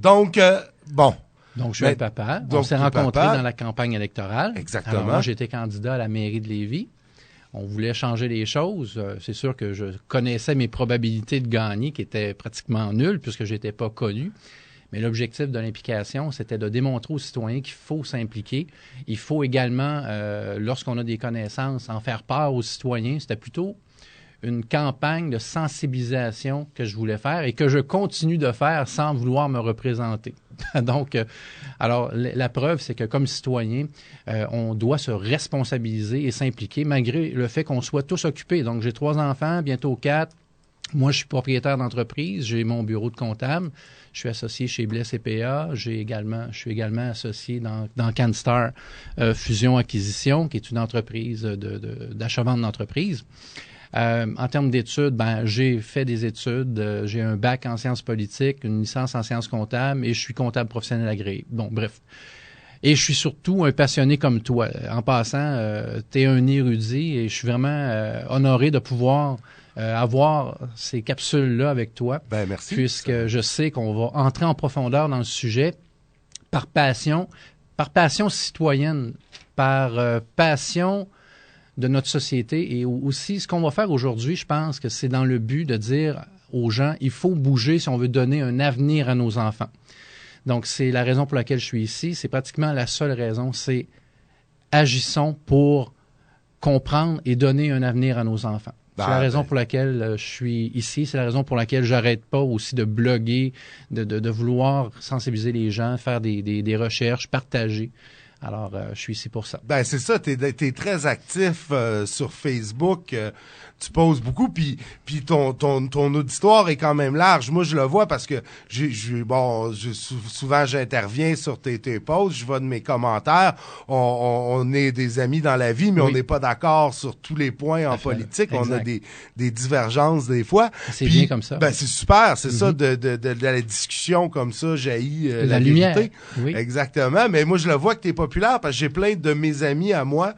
Donc, bon. Donc, je suis un papa. On s'est rencontrés dans la campagne électorale. Exactement. Alors, moi, j'étais candidat à la mairie de Lévis. On voulait changer les choses. C'est sûr que je connaissais mes probabilités de gagner, qui étaient pratiquement nulles, puisque je n'étais pas connu. Mais l'objectif de l'implication, c'était de démontrer aux citoyens qu'il faut s'impliquer. Il faut également, lorsqu'on a des connaissances, en faire part aux citoyens. C'était plutôt une campagne de sensibilisation que je voulais faire et que je continue de faire sans vouloir me représenter. Donc, alors, la preuve, c'est que comme citoyen, on doit se responsabiliser et s'impliquer malgré le fait qu'on soit tous occupés. Donc, j'ai 3 enfants, bientôt 4. Moi, je suis propriétaire d'entreprise, j'ai mon bureau de comptable, je suis associé chez Blais CPA, je suis également associé dans CanStar Fusion-Acquisition, qui est une entreprise d'achat-vente d'entreprise. En termes d'études, j'ai fait des études, j'ai un bac en sciences politiques, une licence en sciences comptables et je suis comptable professionnel agréé. Bon, bref. Et je suis surtout un passionné comme toi. En passant, tu es un érudit et je suis vraiment honoré de pouvoir avoir ces capsules-là avec toi. Ben, merci. Puisque je sais qu'on va entrer en profondeur dans le sujet par passion citoyenne, par passion de notre société. Et aussi, ce qu'on va faire aujourd'hui, je pense que c'est dans le but de dire aux gens, il faut bouger si on veut donner un avenir à nos enfants. Donc, c'est la raison pour laquelle je suis ici. C'est pratiquement la seule raison, c'est agissons pour comprendre et donner un avenir à nos enfants. C'est la raison pour laquelle je suis ici. C'est la raison pour laquelle j'arrête pas aussi de bloguer, de vouloir sensibiliser les gens, faire des recherches, partager. Alors, je suis ici pour ça. Ben c'est ça, t'es très actif sur Facebook, tu poses beaucoup, puis ton auditoire est quand même large. Moi, je le vois parce que souvent j'interviens sur tes posts, je vois de mes commentaires. On est des amis dans la vie, mais on n'est pas d'accord sur tous les points en politique. Exact. On a des divergences des fois. C'est bien comme ça. Ben c'est super, c'est ça de la discussion comme ça jaillit la lumière. Oui. Exactement. Mais moi, je le vois que t'es populaire parce que j'ai plein de mes amis à moi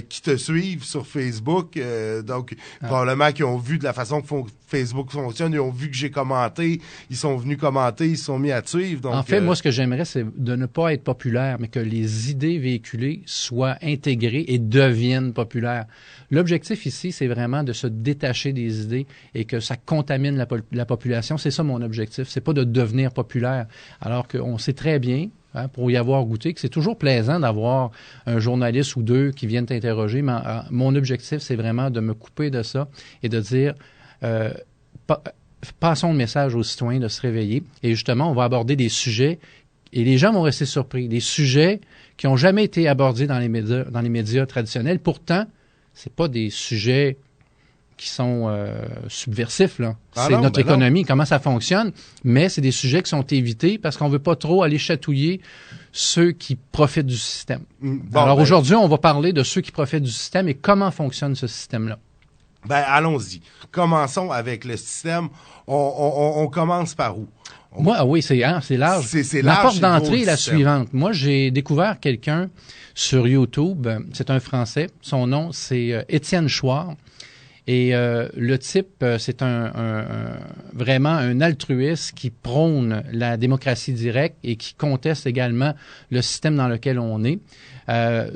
qui te suivent sur Facebook. Donc, probablement qu'ils ont vu de la façon que Facebook fonctionne, ils ont vu que j'ai commenté, ils sont venus commenter, ils se sont mis à te suivre. Donc, en fait, moi, ce que j'aimerais, c'est de ne pas être populaire, mais que les idées véhiculées soient intégrées et deviennent populaires. L'objectif ici, c'est vraiment de se détacher des idées et que ça contamine la population. C'est ça mon objectif. C'est pas de devenir populaire. Alors qu'on sait très bien, pour y avoir goûté, que c'est toujours plaisant d'avoir un journaliste ou deux qui viennent t'interroger, mais mon objectif, c'est vraiment de me couper de ça et de dire passons le message aux citoyens de se réveiller. Et justement, on va aborder des sujets et les gens vont rester surpris. Des sujets qui n'ont jamais été abordés dans les médias traditionnels. Pourtant, c'est pas des sujets qui sont subversifs, là. C'est notre économie, comment ça fonctionne, mais c'est des sujets qui sont évités parce qu'on veut pas trop aller chatouiller ceux qui profitent du système. Alors aujourd'hui, on va parler de ceux qui profitent du système et comment fonctionne ce système-là. Ben, allons-y. Commençons avec le système. On commence par où? Moi, oui, c'est large. C'est la large, porte d'entrée est la système. suivante. Moi, j'ai découvert quelqu'un sur YouTube. C'est un Français. Son nom, c'est Étienne Chouard. Et le type, c'est vraiment un altruiste qui prône la démocratie directe et qui conteste également le système dans lequel on est.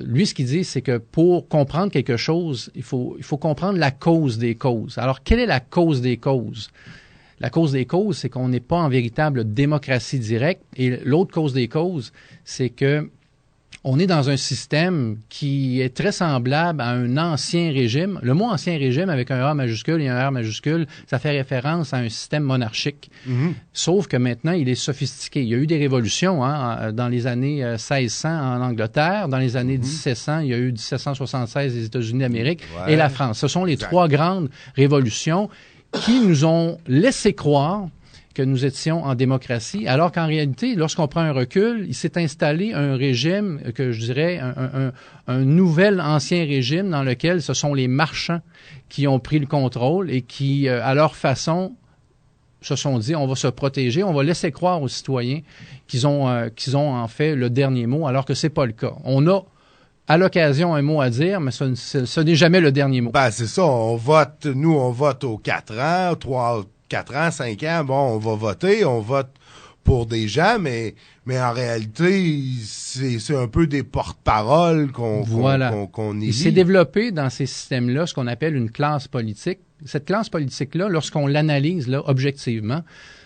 Lui, ce qu'il dit, c'est que pour comprendre quelque chose, il faut comprendre la cause des causes. Alors, quelle est la cause des causes? La cause des causes, c'est qu'on n'est pas en véritable démocratie directe. Et l'autre cause des causes, c'est que on est dans un système qui est très semblable à un ancien régime. Le mot ancien régime avec un A majuscule et un R majuscule, ça fait référence à un système monarchique. Sauf que maintenant, il est sophistiqué. Il y a eu des révolutions dans les années 1600 en Angleterre. Dans les années 1700, il y a eu 1776 les États-Unis d'Amérique et la France. Ce sont les trois grandes révolutions qui nous ont laissé croire que nous étions en démocratie, alors qu'en réalité, lorsqu'on prend un recul, il s'est installé un régime que je dirais un nouvel ancien régime dans lequel ce sont les marchands qui ont pris le contrôle et qui, à leur façon, se sont dit on va se protéger, on va laisser croire aux citoyens qu'ils ont en fait le dernier mot, alors que c'est pas le cas. On a à l'occasion un mot à dire, mais ce n'est jamais le dernier mot. Ben, c'est ça, on vote aux 4 ans, 4 ans, 5 ans, bon, on va voter, on vote pour des gens, mais en réalité, c'est un peu des porte-paroles qu'on élit. Il s'est développé dans ces systèmes-là ce qu'on appelle une classe politique. Cette classe politique-là, lorsqu'on l'analyse là, objectivement,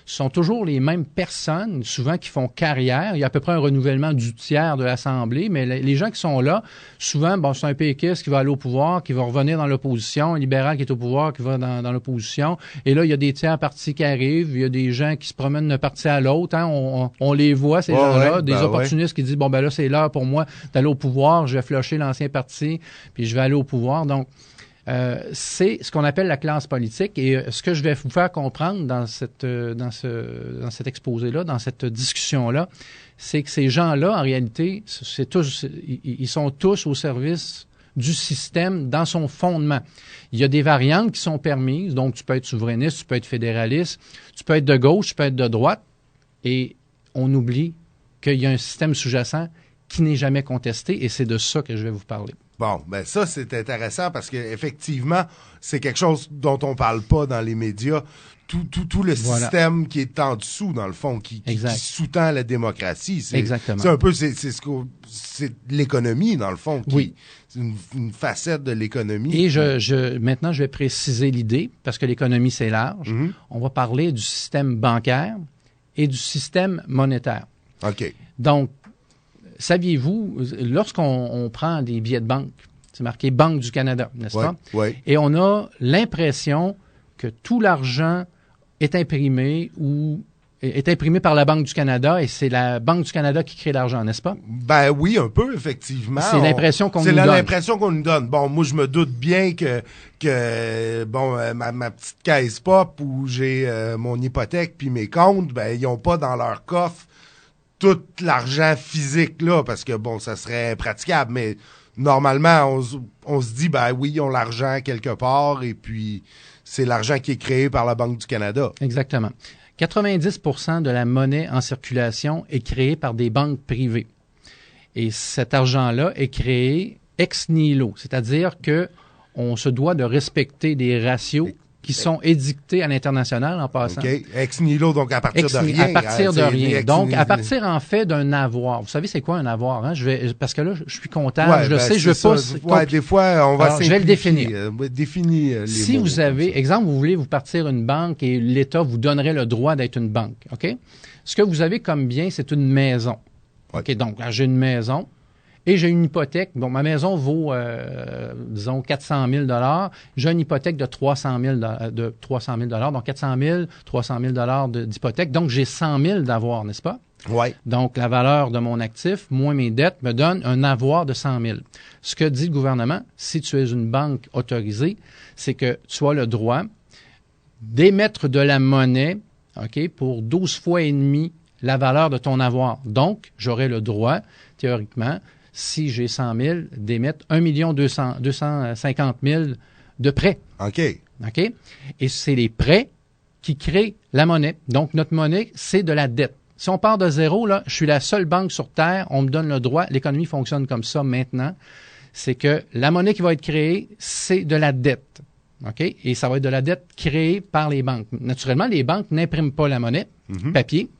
ce sont toujours les mêmes personnes, souvent qui font carrière. Il y a à peu près un renouvellement du tiers de l'Assemblée, mais les gens qui sont là, souvent, bon, c'est un péquiste qui va aller au pouvoir, qui va revenir dans l'opposition, un libéral qui est au pouvoir, qui va dans l'opposition. Et là, il y a des tiers partis qui arrivent, il y a des gens qui se promènent d'un parti à l'autre. Hein, on les voit, ces gens-là, des opportunistes qui disent, bon, ben là, c'est l'heure pour moi d'aller au pouvoir, je vais flusher l'ancien parti, puis je vais aller au pouvoir. Donc, c'est ce qu'on appelle la classe politique et ce que je vais vous faire comprendre dans cet exposé-là, dans cette discussion-là, c'est que ces gens-là, en réalité, ils sont tous au service du système dans son fondement. Il y a des variantes qui sont permises, donc tu peux être souverainiste, tu peux être fédéraliste, tu peux être de gauche, tu peux être de droite, et on oublie qu'il y a un système sous-jacent qui n'est jamais contesté et c'est de ça que je vais vous parler. Bon, ben ça, c'est intéressant parce que effectivement, c'est quelque chose dont on parle pas dans les médias. Tout le système qui est en dessous, dans le fond, qui sous-tend la démocratie. Exactement. C'est un peu, c'est l'économie, dans le fond. C'est une facette de l'économie. Et maintenant, je vais préciser l'idée, parce que l'économie, c'est large. Mm-hmm. On va parler du système bancaire et du système monétaire. OK. Donc, saviez-vous, lorsqu'on prend des billets de banque, c'est marqué Banque du Canada, n'est-ce pas? Oui. Et on a l'impression que tout l'argent est imprimé par la Banque du Canada et c'est la Banque du Canada qui crée l'argent, n'est-ce pas? Ben oui, un peu, effectivement. C'est l'impression qu'on nous donne. C'est l'impression qu'on nous donne. Bon, moi, je me doute bien que ma petite caisse pop où j'ai mon hypothèque puis mes comptes, ben ils ont pas dans leur coffre tout l'argent physique là, parce que bon, ça serait impraticable, mais normalement, on se dit, ben oui, ils ont l'argent quelque part, et puis c'est l'argent qui est créé par la Banque du Canada. Exactement. 90% de la monnaie en circulation est créée par des banques privées. Et cet argent-là est créé ex nihilo, c'est-à-dire que on se doit de respecter des ratios qui sont édictés à l'international en passant. OK. Ex nihilo, donc à partir de rien. À partir de rien. Donc, à partir, en fait, d'un avoir. Vous savez, c'est quoi un avoir? Hein? Parce que là, je suis comptable, je le sais, je veux pas... Ouais, des fois, on va alors, je vais le définir. Définir les si mots, vous avez, exemple, vous voulez vous partir une banque et l'État vous donnerait le droit d'être une banque, OK? Ce que vous avez comme bien, c'est une maison. OK, donc, là, j'ai une maison. Et j'ai une hypothèque. Donc, ma maison vaut, disons, 400 000 $. J'ai une hypothèque de 300 000 $. Donc, 400 000, 300 000 $ d'hypothèque. Donc, j'ai 100 000 d'avoir, n'est-ce pas? Oui. Donc, la valeur de mon actif, moins mes dettes, me donne un avoir de 100 000. Ce que dit le gouvernement, si tu es une banque autorisée, c'est que tu as le droit d'émettre de la monnaie, OK, pour 12 fois et demi la valeur de ton avoir. Donc, j'aurai le droit, théoriquement, si j'ai 100 000, d'émettre 1 250 000 de prêts. OK. OK? Et c'est les prêts qui créent la monnaie. Donc, notre monnaie, c'est de la dette. Si on part de zéro, là, je suis la seule banque sur Terre, on me donne le droit, l'économie fonctionne comme ça maintenant, c'est que la monnaie qui va être créée, c'est de la dette. OK? Et ça va être de la dette créée par les banques. Naturellement, les banques n'impriment pas la monnaie, papier.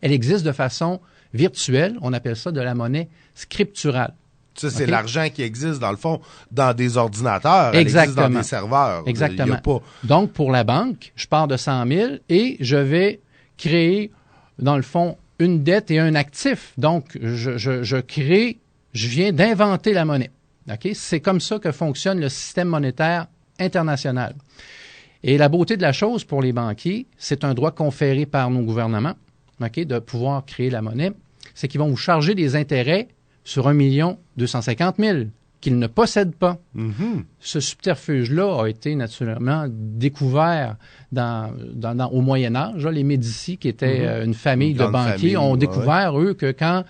Elle existe de façon virtuelle, on appelle ça de la monnaie scripturale. Ça, c'est l'argent qui existe, dans le fond, dans des ordinateurs. Exactement. Elle existe dans des serveurs. Exactement. Donc, pour la banque, je pars de 100 000 et je vais créer, dans le fond, une dette et un actif. Donc, je viens d'inventer la monnaie. OK? C'est comme ça que fonctionne le système monétaire international. Et la beauté de la chose pour les banquiers, c'est un droit conféré par nos gouvernements, OK, de pouvoir créer la monnaie, c'est qu'ils vont vous charger des intérêts sur 1 250 000 qu'ils ne possèdent pas. Mm-hmm. Ce subterfuge-là a été naturellement découvert au Moyen Âge. Les Médicis, qui étaient une famille de banquiers, ont découvert, eux, que quand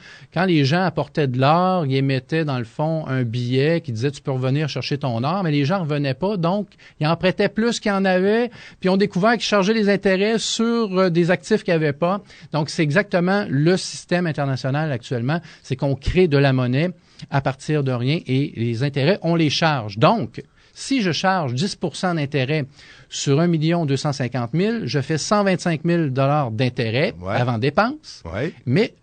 les gens apportaient de l'or, ils émettaient, dans le fond, un billet qui disait « tu peux revenir chercher ton or », mais les gens ne revenaient pas, donc ils en prêtaient plus qu'ils en avaient, puis ils ont découvert qu'ils chargeaient les intérêts sur des actifs qu'ils n'avaient pas. Donc, c'est exactement le système international actuellement, c'est qu'on crée de la monnaie à partir de rien et les intérêts, on les charge. Donc, Si je charge 10 % d'intérêt sur 1 250 000, je fais 125 000 d'intérêt avant dépense, mais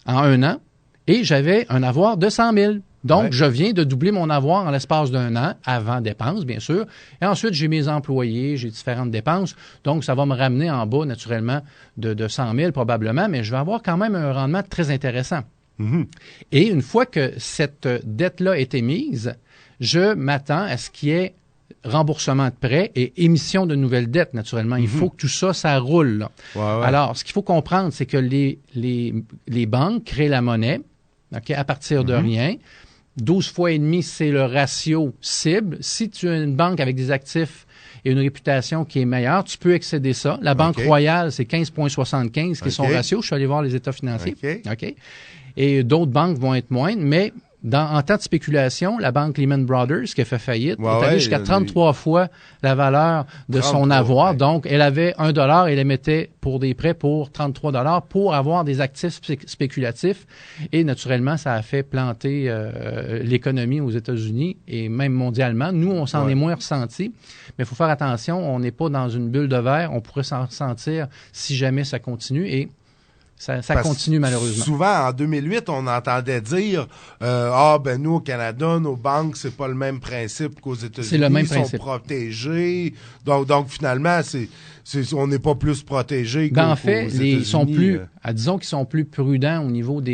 en un an, et j'avais un avoir de 100 000. Donc, je viens de doubler mon avoir en l'espace d'un an, avant dépense, bien sûr. Et ensuite, j'ai mes employés, j'ai différentes dépenses. Donc, ça va me ramener en bas, naturellement, de 100 000 probablement, mais je vais avoir quand même un rendement très intéressant. Mm-hmm. Et une fois que cette dette-là est émise, je m'attends à ce qu'il y ait remboursement de prêts et émission de nouvelles dettes, naturellement. Il faut que tout ça, ça roule. Alors, ce qu'il faut comprendre, c'est que les banques créent la monnaie, à partir de rien. 12 fois et demi, c'est le ratio cible. Si tu as une banque avec des actifs et une réputation qui est meilleure, tu peux excéder ça. La Banque Royale, c'est 15,75 qui est son ratio. Je suis allé voir les états financiers. Et d'autres banques vont être moindres, mais en temps de spéculation, la banque Lehman Brothers, qui a fait faillite, est allée jusqu'à 33 fois la valeur de son avoir. Donc, elle avait $1 et elle émettait pour des prêts pour 33 $ pour avoir des actifs spéculatifs. Et naturellement, ça a fait planter l'économie aux États-Unis et même mondialement. Nous, on s'en est moins ressenti, mais il faut faire attention. On n'est pas dans une bulle de verre. On pourrait s'en ressentir si jamais ça continue. Et ça continue malheureusement. Souvent, en 2008, on entendait dire nous, au Canada, nos banques, c'est pas le même principe qu'aux États-Unis. C'est le même principe. Ils sont protégés. Donc finalement, on n'est pas plus protégés qu'aux États-Unis. Ils sont plus, disons qu'ils sont plus prudents au niveau de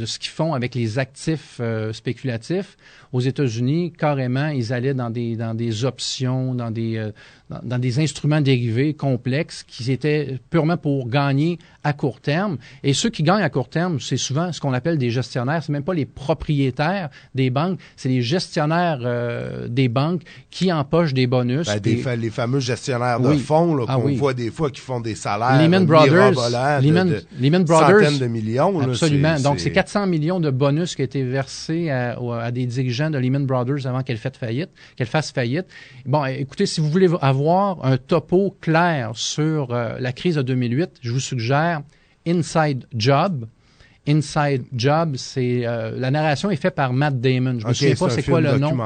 ce qu'ils font avec les actifs spéculatifs. Aux États-Unis, carrément, ils allaient dans des options, dans des instruments dérivés complexes qui étaient purement pour gagner à court terme. Et ceux qui gagnent à court terme, c'est souvent ce qu'on appelle des gestionnaires. C'est même pas les propriétaires des banques, c'est les gestionnaires des banques qui empochent des bonus. Les fameux gestionnaires de fonds qu'on voit des fois qui font des salaires Lehman Brothers, centaines de millions. Absolument. Donc, c'est 400 millions de bonus qui ont été versés à des dirigeants de Lehman Brothers avant qu'elle fasse faillite. Bon, écoutez, si vous voulez avoir un topo clair sur la crise de 2008, je vous suggère Inside Job. Inside Job, c'est la narration est faite par Matt Damon. Je me souviens pas c'est quoi le nom.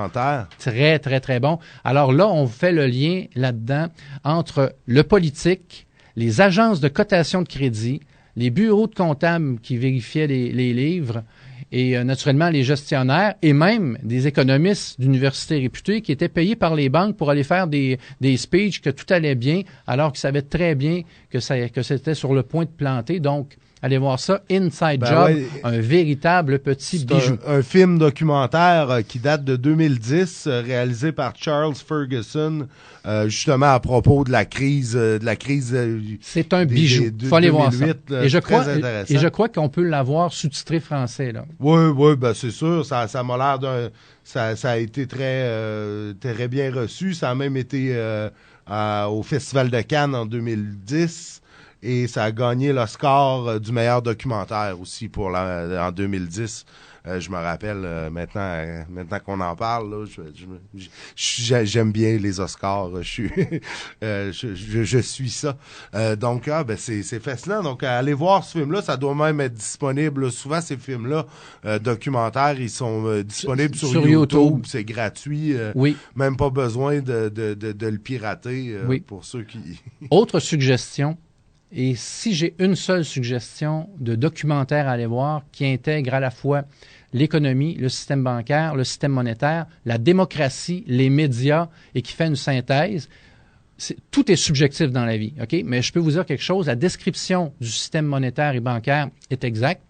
Très, très, très bon. Alors là, on fait le lien là-dedans entre le politique, les agences de cotation de crédit, les bureaux de comptables qui vérifiaient les livres et naturellement les gestionnaires et même des économistes d'universités réputées qui étaient payés par les banques pour aller faire des speeches que tout allait bien alors qu'ils savaient très bien que c'était sur le point de planter. Donc, allez voir ça, Inside Job, un véritable petit bijou. Un film documentaire qui date de 2010, réalisé par Charles Ferguson, justement à propos de la crise. C'est un bijou. Il faut aller voir ça. Et je crois qu'on peut l'avoir sous-titré français. Là. Oui, c'est sûr. Ça m'a l'air d'un. Ça a été très bien reçu. Ça a même été au Festival de Cannes en 2010. Et ça a gagné l'Oscar du meilleur documentaire aussi en 2010. Je me rappelle maintenant qu'on en parle, là, j'aime bien les Oscars. Je suis ça. Donc c'est fascinant. Donc allez voir ce film-là. Ça doit même être disponible. Souvent ces films-là documentaires, ils sont disponibles sur YouTube. C'est gratuit. Même pas besoin de le pirater pour ceux qui. Autre suggestion. Et si j'ai une seule suggestion de documentaire à aller voir qui intègre à la fois l'économie, le système bancaire, le système monétaire, la démocratie, les médias et qui fait une synthèse, tout est subjectif dans la vie, OK? Mais je peux vous dire quelque chose, la description du système monétaire et bancaire est exacte.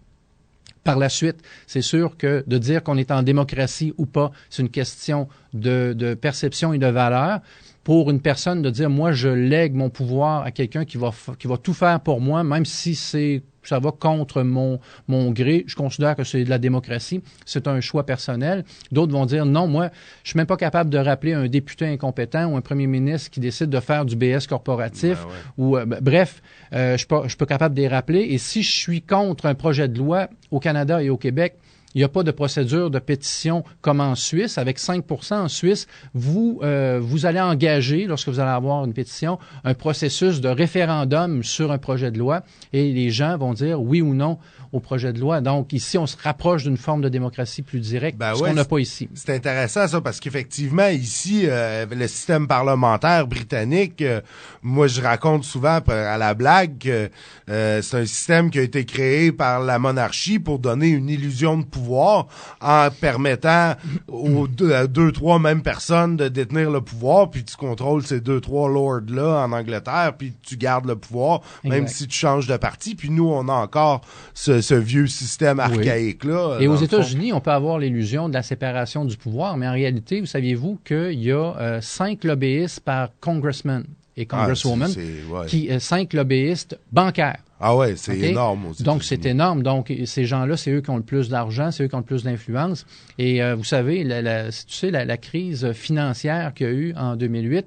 Par la suite, c'est sûr que de dire qu'on est en démocratie ou pas, c'est une question de perception et de valeur. Pour une personne de dire, moi, je lègue mon pouvoir à quelqu'un qui va tout faire pour moi, même si ça va contre mon gré, je considère que c'est de la démocratie, c'est un choix personnel. D'autres vont dire, non, moi, je suis même pas capable de rappeler un député incompétent ou un premier ministre qui décide de faire du BS corporatif. Bref, je suis pas capable de les rappeler. Et si je suis contre un projet de loi au Canada et au Québec, Il n'y a pas de procédure de pétition comme en Suisse. Avec 5% en Suisse, vous allez engager, lorsque vous allez avoir une pétition, un processus de référendum sur un projet de loi et les gens vont dire oui ou non au projet de loi. Donc, ici, on se rapproche d'une forme de démocratie plus directe, ce qu'on n'a pas ici. C'est intéressant, ça, parce qu'effectivement, ici, le système parlementaire britannique, moi, je raconte souvent à la blague que c'est un système qui a été créé par la monarchie pour donner une illusion de pouvoir en permettant aux deux, trois mêmes personnes de détenir le pouvoir, puis tu contrôles ces 2-3 lords-là en Angleterre, puis tu gardes le pouvoir, même si tu changes de parti. Puis nous, on a encore ce vieux système archaïque-là. Et aux États-Unis, on peut avoir l'illusion de la séparation du pouvoir, mais en réalité, vous saviez-vous qu'il y a 5 lobbyistes par congressman et congresswoman, 5 lobbyistes bancaires. Ah ouais, c'est énorme aussi. Donc, c'est énorme. Donc, ces gens-là, c'est eux qui ont le plus d'argent, c'est eux qui ont le plus d'influence. Et vous savez, la crise financière qu'il y a eu en 2008,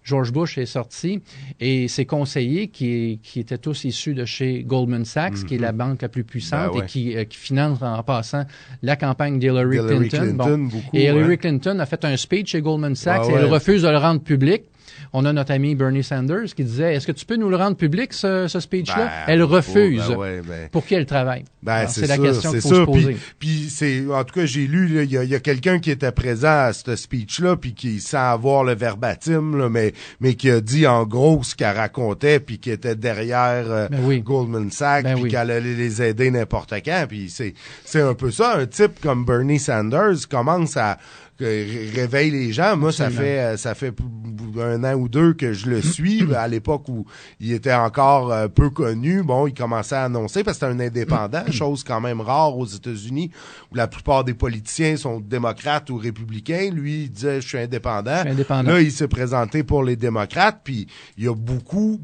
George Bush est sorti et ses conseillers qui étaient tous issus de chez Goldman Sachs, qui est la banque la plus puissante et qui finance en passant la campagne d'Hillary Clinton. Et Hillary Clinton a fait un speech chez Goldman Sachs et elle refuse de le rendre public. On a notre ami Bernie Sanders qui disait, est-ce que tu peux nous le rendre public, ce speech-là? Elle refuse. Pour qui elle travaille? C'est la question qu'il faut se poser. Puis en tout cas, j'ai lu, il y a quelqu'un qui était présent à ce speech-là, puis qui, sans avoir le verbatim, là, mais qui a dit en gros ce qu'elle racontait, puis qui était derrière Goldman Sachs, puis qu'elle allait les aider n'importe quand. Puis c'est un peu ça. Un type comme Bernie Sanders commence à réveille les gens. Moi, ça fait 1 an ou 2 que je le suis. À l'époque où il était encore peu connu, bon, il commençait à annoncer parce que c'était un indépendant, chose quand même rare aux États-Unis où la plupart des politiciens sont démocrates ou républicains. Lui, il disait, je suis indépendant. Là, il s'est présenté pour les démocrates, puis il y a beaucoup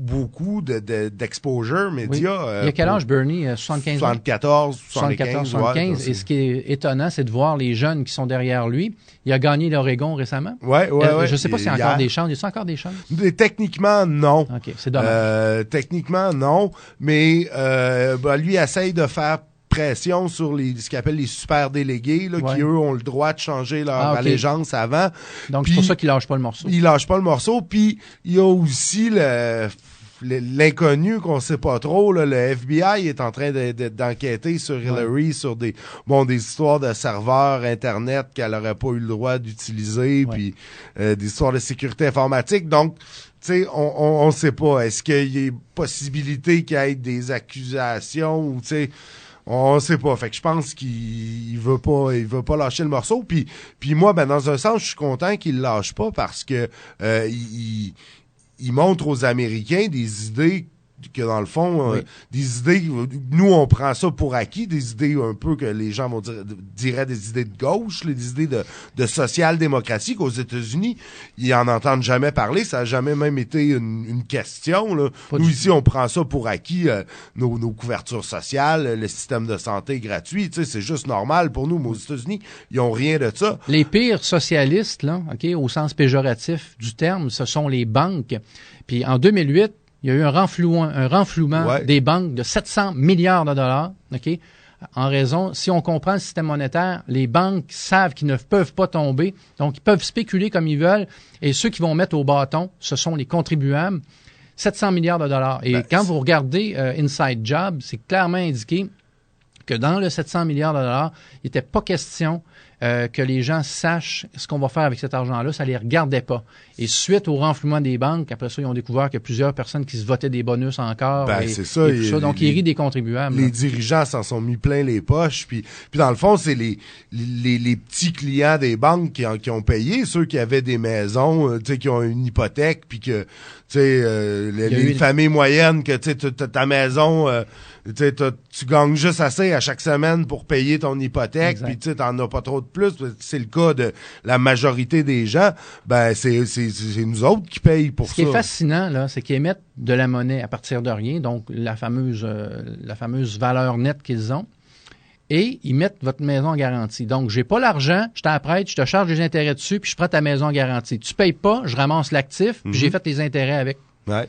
d'exposure médias. Il y a quel âge, Bernie? 75 ans? 74. Et ce qui est étonnant, c'est de voir les jeunes qui sont derrière lui. Il a gagné l'Oregon récemment. Je ne sais pas s'il y a encore des chances. Y a encore des chances? Techniquement, non. OK, c'est dommage. Techniquement, non. Mais lui essaye de faire pression sur ce qu'il appelle les super délégués, qui, eux, ont le droit de changer leur allégeance avant. Donc, c'est pour ça qu'il lâche pas le morceau. Il lâche pas le morceau. Puis, il y a aussi l'inconnu qu'on sait pas trop, là. Le FBI est en train d'enquêter sur Hillary, sur des histoires de serveurs Internet qu'elle aurait pas eu le droit d'utiliser, puis des histoires de sécurité informatique. Donc, tu sais, on sait pas. Est-ce qu'il y a possibilité qu'il y ait des accusations ou, tu sais, on sait pas. Fait que je pense qu'il veut pas lâcher le morceau. Puis moi, dans un sens, je suis content qu'il le lâche pas parce que il montre aux Américains des idées que, dans le fond, des idées, nous, on prend ça pour acquis, des idées un peu que les gens diraient des idées de gauche, des idées de social-démocratie, qu'aux États-Unis, ils en entendent jamais parler, ça a jamais même été une question, là. Nous, ici, on prend ça pour acquis, nos couvertures sociales, le système de santé gratuit, tu sais, c'est juste normal pour nous, mais aux États-Unis, ils ont rien de ça. Les pires socialistes, là, au sens péjoratif du terme, ce sont les banques. Puis en 2008, il y a eu un renflouement des banques de 700 milliards de dollars, en raison, si on comprend le système monétaire, les banques savent qu'ils ne peuvent pas tomber, donc ils peuvent spéculer comme ils veulent, et ceux qui vont mettre au bâton, ce sont les contribuables, 700 milliards de dollars. Et quand vous regardez Inside Job, c'est clairement indiqué que dans le 700 milliards de dollars, il n'était pas question que les gens sachent ce qu'on va faire avec cet argent-là, ça les regardait pas. Et suite au renflouement des banques, après ça, ils ont découvert qu'il y a plusieurs personnes qui se votaient des bonus encore. C'est ça. Et tout ça. Donc, ils rient des contribuables. Les dirigeants s'en sont mis plein les poches. Puis dans le fond, c'est les petits clients des banques qui ont payé, ceux qui avaient des maisons, qui ont une hypothèque, puis que, les familles moyennes, que ta maison, tu gagnes juste assez à chaque semaine pour payer ton hypothèque, puis tu t'en as pas trop de plus. C'est le cas de la majorité des gens. C'est nous autres qui payent pour ça. Ce qui est fascinant, là, c'est qu'ils émettent de la monnaie à partir de rien, donc la fameuse valeur nette qu'ils ont, et ils mettent votre maison en garantie. Donc, j'ai pas l'argent, je t'apprête, je te charge des intérêts dessus, puis je prends ta maison en garantie. Tu payes pas, je ramasse l'actif, puis j'ai fait les intérêts avec. Ouais.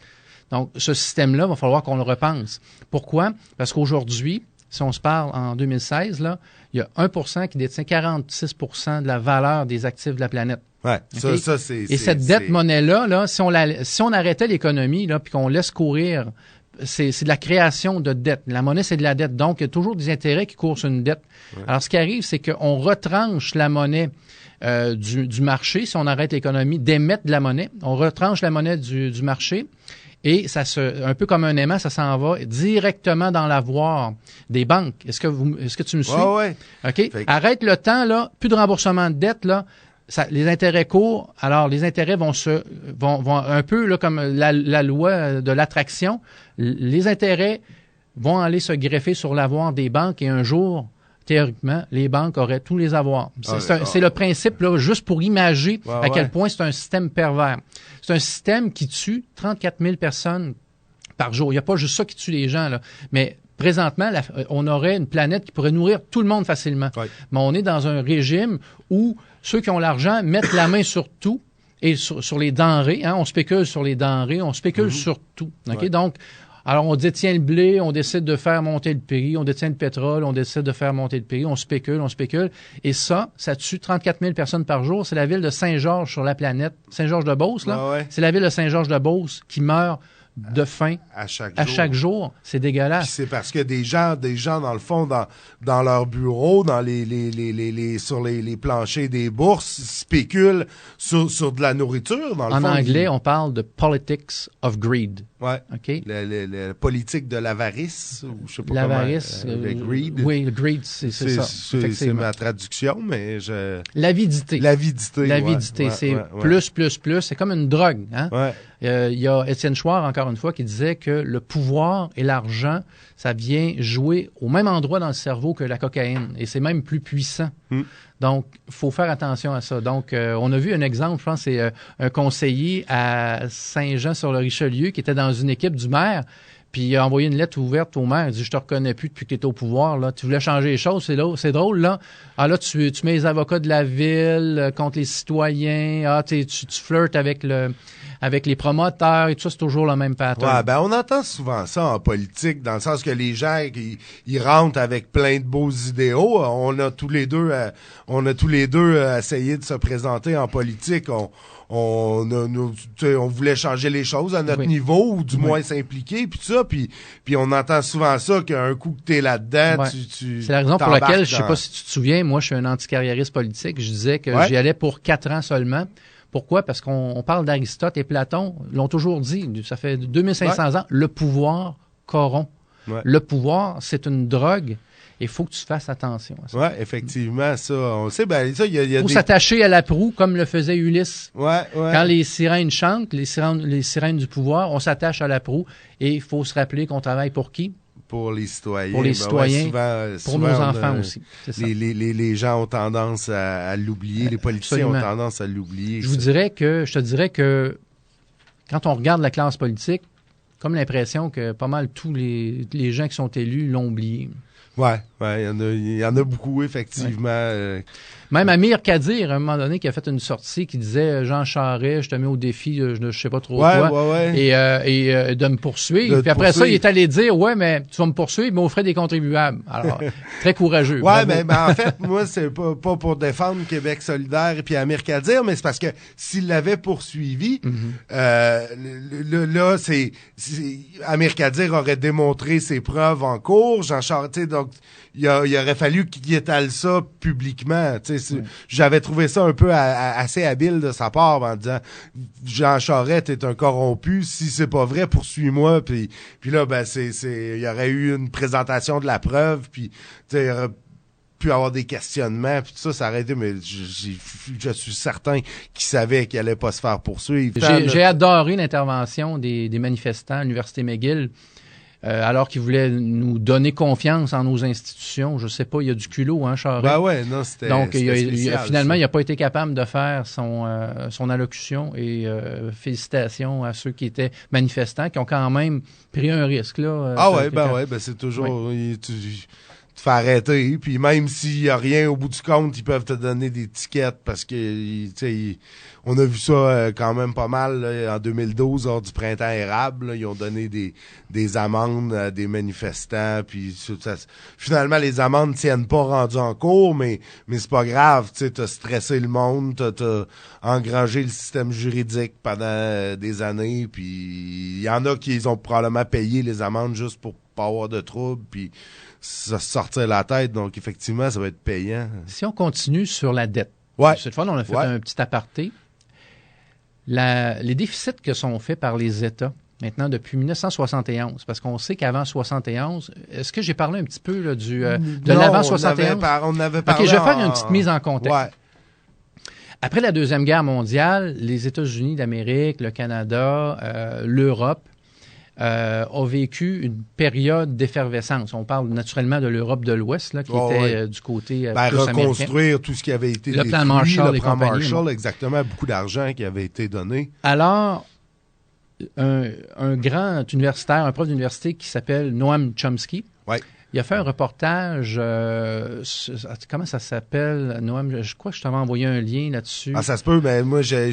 Donc, ce système-là, il va falloir qu'on le repense. Pourquoi? Parce qu'aujourd'hui, si on se parle en 2016, là, il y a 1% qui détient 46% de la valeur des actifs de la planète. Ouais, Okay? ça, c'est... Et cette dette monnaie-là, là, si on arrêtait l'économie, là, puis qu'on laisse courir, c'est de la création de dette. La monnaie, c'est de la dette. Donc, il y a toujours des intérêts qui courent sur une dette. Ouais. Alors, ce qui arrive, c'est qu'on retranche la monnaie du marché, si on arrête l'économie, d'émettre de la monnaie. On retranche la monnaie du marché. Et un peu comme un aimant, ça s'en va directement dans l'avoir des banques. Est-ce que tu me suis? Ouais. OK. Arrête le temps, là. Plus de remboursement de dette, là. Les intérêts courts, alors les intérêts vont un peu là, comme la loi de l'attraction. Les intérêts vont aller se greffer sur l'avoir des banques et un jour, théoriquement, les banques auraient tous les avoirs. C'est le principe, là, juste pour imager à quel point c'est un système pervers. C'est un système qui tue 34 000 personnes par jour. Il n'y a pas juste ça qui tue les gens, là. Mais présentement, on aurait une planète qui pourrait nourrir tout le monde facilement. Ouais. Mais on est dans un régime où ceux qui ont l'argent mettent la main sur tout et sur les denrées. Hein, on spécule sur les denrées, on spécule sur tout. Okay? Ouais. Donc, alors on détient le blé, on décide de faire monter le prix, on détient le pétrole, on décide de faire monter le prix, on spécule. Et ça tue 34 000 personnes par jour. C'est la ville de Saint-Georges sur la planète. Saint-Georges-de-Beauce, là. Ouais. C'est la ville de Saint-Georges-de-Beauce qui meurt de faim à chaque jour. C'est dégueulasse. Puis c'est parce que des gens dans le fond dans leur bureau, dans sur les planchers des bourses, spéculent sur de la nourriture dans le fond. En anglais, on parle de politics of greed. Ouais. OK. La politique de l'avarice, ou je sais pas l'avarice, comment. Le greed. Oui, le greed, c'est ça. C'est ma traduction, mais L'avidité. L'avidité, c'est plus. C'est comme une drogue, hein? Ouais. Il y a Étienne Chouard, encore une fois, qui disait que le pouvoir et l'argent, ça vient jouer au même endroit dans le cerveau que la cocaïne. Et c'est même plus puissant. Donc, il faut faire attention à ça. Donc, on a vu un exemple, je pense, c'est un conseiller à Saint-Jean-sur-le-Richelieu qui était dans une équipe du maire. Puis il a envoyé une lettre ouverte au maire. Il dit, je te reconnais plus depuis que tu es au pouvoir. Là. Tu voulais changer les choses. C'est drôle, là. Ah, là, tu mets les avocats de la ville contre les citoyens. Ah, tu flirtes avec les promoteurs et tout ça, c'est toujours le même pattern. Ouais, ben on entend souvent ça en politique, dans le sens que les gens ils rentrent avec plein de beaux idéaux. On a tous les deux essayé de se présenter en politique. On voulait changer les choses à notre niveau, ou du moins s'impliquer, puis tout ça, puis on entend souvent ça, qu'un coup que t'es là-dedans, c'est la raison pour laquelle, je sais pas si tu te souviens, moi je suis un anticarriériste politique, je disais que j'y allais pour 4 ans seulement. Pourquoi? Parce qu'on parle d'Aristote et Platon, l'ont toujours dit, ça fait 2500 ans, le pouvoir corrompt. Ouais. Le pouvoir, c'est une drogue. Il faut que tu fasses attention à ça. Oui, effectivement, ça, on sait, ben, ça, il y a faut s'attacher à la proue, comme le faisait Ulysse. Ouais. Quand les sirènes chantent, les sirènes du pouvoir, on s'attache à la proue, et il faut se rappeler qu'on travaille pour qui? Pour les citoyens. Pour les citoyens, pour nos enfants aussi. Les gens ont tendance à l'oublier, les politiciens ont tendance à l'oublier. Je te dirais que quand on regarde la classe politique, comme l'impression que pas mal tous les gens qui sont élus l'ont oublié. Ouais, il y en a beaucoup, effectivement. Ouais. Même Amir Kadir, à un moment donné, qui a fait une sortie qui disait Jean Charest, je te mets au défi, je sais pas trop quoi, et de me poursuivre. Puis après ça, il est allé dire mais tu vas me poursuivre, mais au frais des contribuables. Alors, très courageux. Ouais, mais en fait, moi, c'est pas pour défendre Québec solidaire et puis Amir Kadir, mais c'est parce que s'il l'avait poursuivi, là, c'est Amir Kadir aurait démontré ses preuves en cours. Jean Charest, donc il aurait fallu qu'il étale ça publiquement. J'avais trouvé ça un peu assez habile de sa part en disant Jean Charest est un corrompu, si c'est pas vrai, poursuis-moi. Puis là, ben il y aurait eu une présentation de la preuve, puis il y aurait pu avoir des questionnements, puis tout ça aurait été, mais je suis certain qu'il savait qu'il allait pas se faire poursuivre. J'ai adoré l'intervention des manifestants à l'Université McGill. Alors qu'ils voulaient nous donner confiance en nos institutions. Je sais pas, il y a du culot, hein, Charest. Ben ouais, non, c'était donc, spécial, finalement, il n'a pas été capable de faire son allocution, et félicitations à ceux qui étaient manifestants, qui ont quand même pris un risque, là. Ben c'est toujours... De toute fais arrêter. Puis même s'il y a rien au bout du compte, ils peuvent te donner des tickets parce que, tu sais, on a vu ça quand même pas mal là, en 2012 lors du printemps érable. Là, ils ont donné des amendes à des manifestants. Puis finalement, les amendes tiennent pas rendues en cours, mais c'est pas grave. Tu sais, t'as stressé le monde, t'as engrangé le système juridique pendant des années. Puis il y en a qui ont probablement payé les amendes juste pour pas avoir de troubles. Puis ça se sortir la tête. Donc effectivement, ça va être payant. Si on continue sur la dette. Ouais. Cette fois, on a fait un petit aparté. Les déficits que sont faits par les États, maintenant depuis 1971, parce qu'on sait qu'avant 71, est-ce que j'ai parlé un petit peu là, de l'avant 71? On avait parlé. OK, je vais faire une petite mise en contexte. Ouais. Après la Deuxième Guerre mondiale, les États-Unis d'Amérique, le Canada, l'Europe ont vécu une période d'effervescence. On parle naturellement de l'Europe de l'Ouest, là, qui était du côté plus reconstruire américain. Tout ce qui avait été le détruit, plan Marshall le et plan compagnie. Marshall, exactement, beaucoup d'argent qui avait été donné. Alors, un grand universitaire, un prof d'université qui s'appelle Noam Chomsky, il a fait un reportage, comment ça s'appelle, Noam? Je crois que je t'avais envoyé un lien là-dessus. Ah, ça se peut, mais moi, j'ai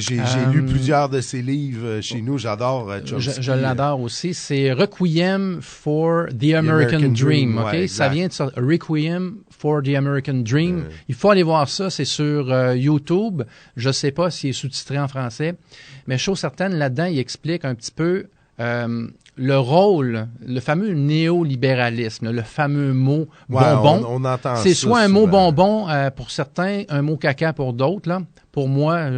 lu plusieurs de ses livres chez nous. J'adore Chomsky. Je l'adore aussi. C'est Requiem for the American Dream. OK? Ouais, ça vient de ça. Requiem for the American Dream. Il faut aller voir ça. C'est sur YouTube. Je sais pas s'il est sous-titré en français. Mais chose certaine, là-dedans, il explique un petit peu le rôle, le fameux néolibéralisme, le fameux mot bonbon. On entend c'est ça soit un souvent. mot bonbon pour certains, un mot caca pour d'autres. Là. Pour moi,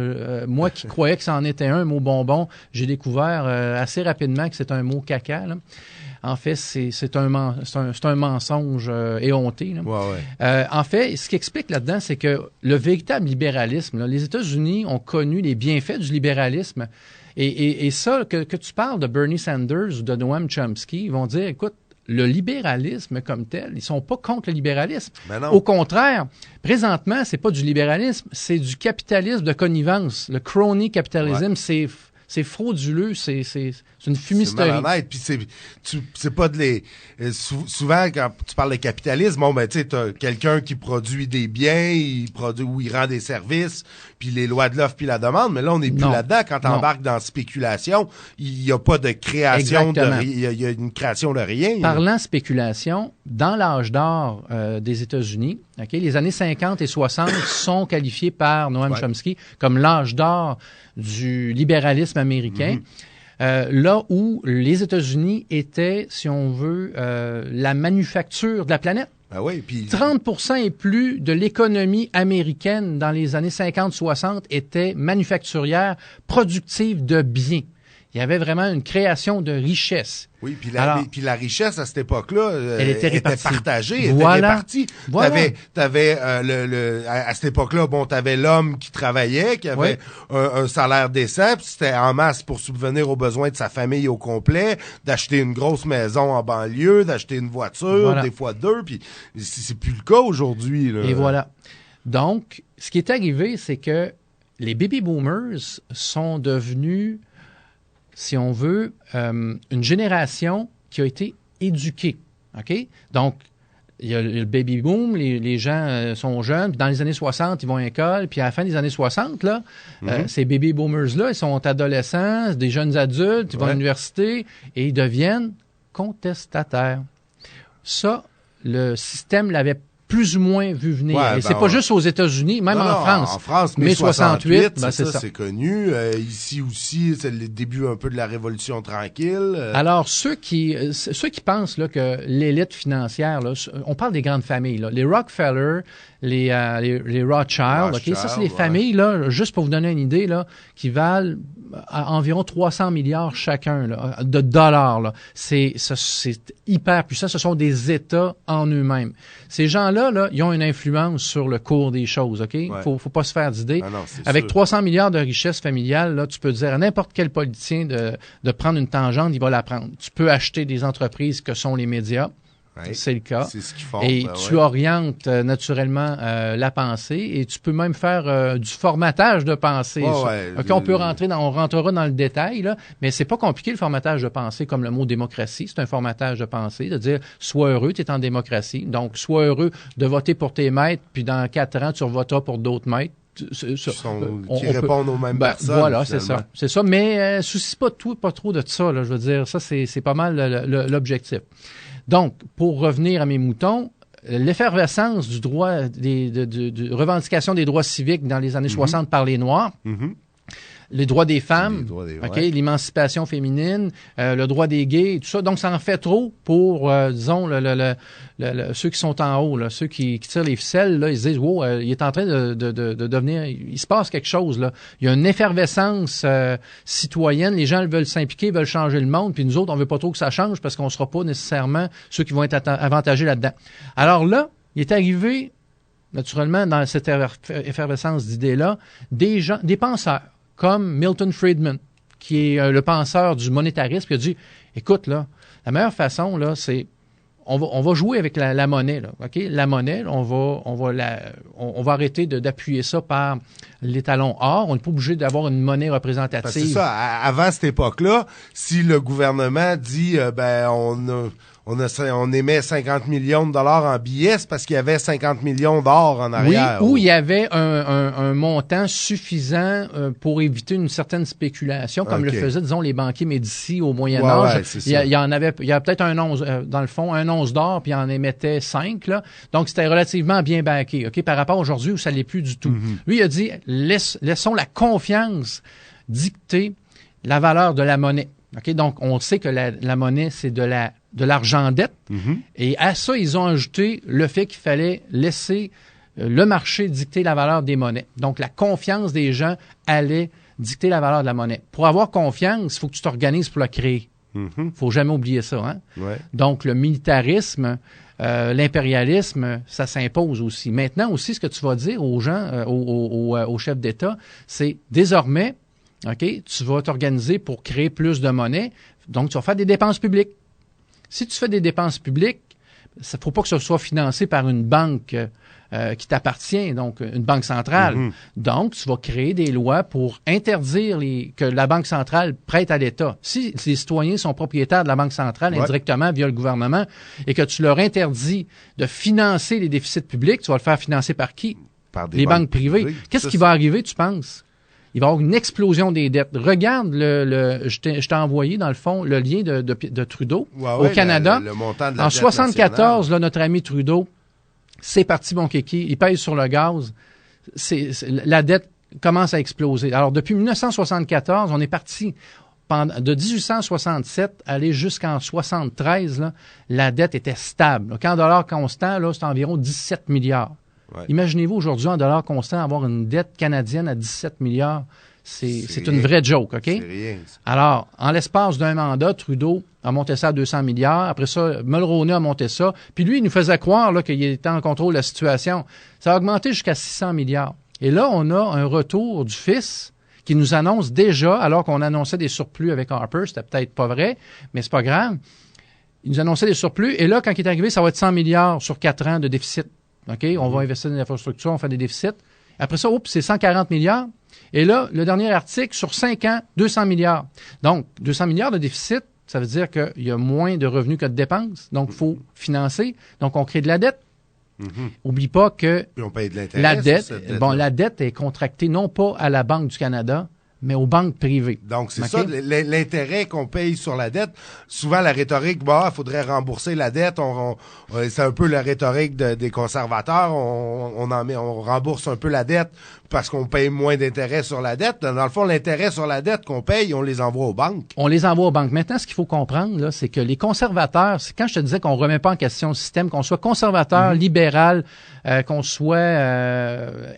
moi qui croyais que c'en était un mot bonbon, j'ai découvert assez rapidement que c'est un mot caca. Là. En fait, c'est un mensonge éhonté. Là. En fait, ce qui explique là-dedans, c'est que le véritable libéralisme, là, les États-Unis ont connu les bienfaits du libéralisme. Et ça, que tu parles de Bernie Sanders ou de Noam Chomsky, ils vont dire, écoute, le libéralisme comme tel, ils sont pas contre le libéralisme. Au contraire, présentement, c'est pas du libéralisme, c'est du capitalisme de connivence. Le crony capitalism, c'est frauduleux, c'est une fumisterie. C'est malhonnête, puis c'est pas de les... souvent, quand tu parles de capitalisme, bon, ben, tu sais, t'as quelqu'un qui produit des biens, ou il rend des services, puis les lois de l'offre puis la demande, mais là, on n'est plus là-dedans. Quand t'embarques dans spéculation, il y a pas de création il y a une création de rien. Parlant spéculation, dans l'âge d'or des États-Unis, les années 50 et 60 sont qualifiés par Noam Chomsky comme l'âge d'or du libéralisme américain. Là où les États-Unis étaient, si on veut, la manufacture de la planète. Ben oui, puis 30% et plus de l'économie américaine dans les années 50-60 était manufacturière, productive de biens. Il y avait vraiment une création de richesse. Oui, puis la richesse à cette époque-là, elle était partagée, était répartie. T'avais à cette époque-là, bon, t'avais l'homme qui travaillait, qui avait un salaire décent, puis c'était en masse pour subvenir aux besoins de sa famille au complet, d'acheter une grosse maison en banlieue, d'acheter une voiture, des fois deux, puis c'est plus le cas aujourd'hui. Là. Et voilà. Donc, ce qui est arrivé, c'est que les baby boomers sont devenus, si on veut, une génération qui a été éduquée. OK? Donc, il y a le baby boom, les gens sont jeunes, puis dans les années 60, ils vont à l'école, puis à la fin des années 60, là, ces baby boomers-là, ils sont adolescents, des jeunes adultes, ils vont à l'université, et ils deviennent contestataires. Ça, le système l'avait plus ou moins vu venir. Et c'est pas juste aux États-Unis, même en France. En France, mai 68, c'est ça. C'est connu. Ici aussi, c'est le début un peu de la Révolution tranquille. Alors, ceux qui pensent là, que l'élite financière, là, on parle des grandes familles, là, les Rockefeller, les Rothschild, OK? Ça, c'est les familles, là, juste pour vous donner une idée, là, qui valent environ 300 milliards chacun là, de dollars. Là. C'est hyper puissant. Ce sont des États en eux-mêmes. Ces gens-là, là, ils ont une influence sur le cours des choses. OK? Faut pas se faire d'idées. Avec sûr. 300 milliards de richesse familiale, là, tu peux dire à n'importe quel politicien de prendre une tangente, il va la prendre. Tu peux acheter des entreprises que sont les médias. Ouais, c'est le cas. C'est ce qu'ils font. Et tu orientes naturellement la pensée et tu peux même faire du formatage de pensée. On rentrera dans le détail, là, mais c'est pas compliqué le formatage de pensée comme le mot démocratie. C'est un formatage de pensée, de dire sois heureux, tu es en démocratie. Donc, sois heureux de voter pour tes maîtres, puis dans 4 ans, tu voteras pour d'autres maîtres. Qui répondent aux mêmes personnes. Voilà, finalement. C'est ça. Mais soucie pas trop de ça. Là, je veux dire, ça, c'est pas mal l'objectif. Donc, pour revenir à mes moutons, l'effervescence du droit, de revendication des droits civiques dans les années 60 par les Noirs, les droits des femmes, l'émancipation féminine, le droit des gays, tout ça. Donc, ça en fait trop pour, disons, ceux qui sont en haut, là, ceux qui tirent les ficelles, là, ils se disent, wow, il est en train de devenir, il se passe quelque chose, là. Il y a une effervescence citoyenne, les gens veulent s'impliquer, veulent changer le monde, puis nous autres, on veut pas trop que ça change parce qu'on sera pas nécessairement ceux qui vont être avantagés là-dedans. Alors là, il est arrivé, naturellement, dans cette effervescence d'idées-là, des penseurs, comme Milton Friedman, qui est le penseur du monétarisme, qui a dit, écoute, là, la meilleure façon, là, c'est, on va jouer avec la monnaie, là, OK? La monnaie, on va arrêter d'appuyer ça par l'étalon or. On n'est pas obligé d'avoir une monnaie représentative. Parce que c'est ça. Avant cette époque-là, si le gouvernement dit, on émet 50 millions de dollars en billets, c'est parce qu'il y avait 50 millions d'or en arrière. Oui, ou il y avait un montant suffisant pour éviter une certaine spéculation, comme le faisaient, disons, les banquiers Médicis au Moyen-Âge. Il y a peut-être un once, dans le fond, un once d'or, puis il en émettait 5, là. Donc, c'était relativement bien backé, OK, par rapport à aujourd'hui où ça l'est plus du tout. Lui, il a dit, laissons la confiance dicter la valeur de la monnaie. OK, donc, on sait que la monnaie, c'est de l'argent en dette. Et à ça, ils ont ajouté le fait qu'il fallait laisser le marché dicter la valeur des monnaies. Donc, la confiance des gens allait dicter la valeur de la monnaie. Pour avoir confiance, il faut que tu t'organises pour la créer. Faut jamais oublier ça. Hein? Ouais. Donc, le militarisme, l'impérialisme, ça s'impose aussi. Maintenant aussi, ce que tu vas dire aux gens, aux chefs d'État, c'est désormais, OK, tu vas t'organiser pour créer plus de monnaie. Donc, tu vas faire des dépenses publiques. Si tu fais des dépenses publiques, il ne faut pas que ce soit financé par une banque qui t'appartient, donc une banque centrale. Donc, tu vas créer des lois pour interdire que la banque centrale prête à l'État. Si les citoyens sont propriétaires de la banque centrale indirectement via le gouvernement et que tu leur interdis de financer les déficits publics, tu vas le faire financer par qui? Par des les banques privées. Qu'est-ce qui va arriver, tu penses? Il va y avoir une explosion des dettes. Regarde, je t'ai envoyé, dans le fond, le lien de Trudeau au Canada. Le montant de la en dette 74, là, notre ami Trudeau, c'est parti, mon kéki, il pèse sur le gaz. La dette commence à exploser. Alors, depuis 1974, on est parti de 1867 aller jusqu'en 73, là, la dette était stable. Quand en dollars constants, là, c'est environ 17 milliards. Ouais. Imaginez-vous aujourd'hui, en dollars constants, avoir une dette canadienne à 17 milliards. C'est une vraie joke, OK? C'est rien. Alors, en l'espace d'un mandat, Trudeau a monté ça à 200 milliards. Après ça, Mulroney a monté ça. Puis lui, il nous faisait croire là, qu'il était en contrôle de la situation. Ça a augmenté jusqu'à 600 milliards. Et là, on a un retour du fils qui nous annonce déjà, alors qu'on annonçait des surplus avec Harper, c'était peut-être pas vrai, mais c'est pas grave. Il nous annonçait des surplus. Et là, quand il est arrivé, ça va être 100 milliards sur 4 ans de déficit. OK? On va investir dans l'infrastructure, on fait des déficits. Après ça, c'est 140 milliards. Et là, le dernier article, sur 5 ans, 200 milliards. Donc, 200 milliards de déficit, ça veut dire qu'il y a moins de revenus que de dépenses. Donc, il faut financer. Donc, on crée de la dette. Oublie pas que on paye de l'intérêt la dette est contractée non pas à la Banque du Canada, mais aux banques privées. Donc, c'est ça, l'intérêt qu'on paye sur la dette. Souvent, la rhétorique, il faudrait rembourser la dette. C'est un peu la rhétorique des conservateurs. On rembourse un peu la dette parce qu'on paye moins d'intérêt sur la dette. Dans le fond, l'intérêt sur la dette qu'on paye, on les envoie aux banques. On les envoie aux banques. Maintenant, ce qu'il faut comprendre, là, c'est que les conservateurs, c'est quand je te disais qu'on remet pas en question le système, qu'on soit conservateur, libéral, qu'on soit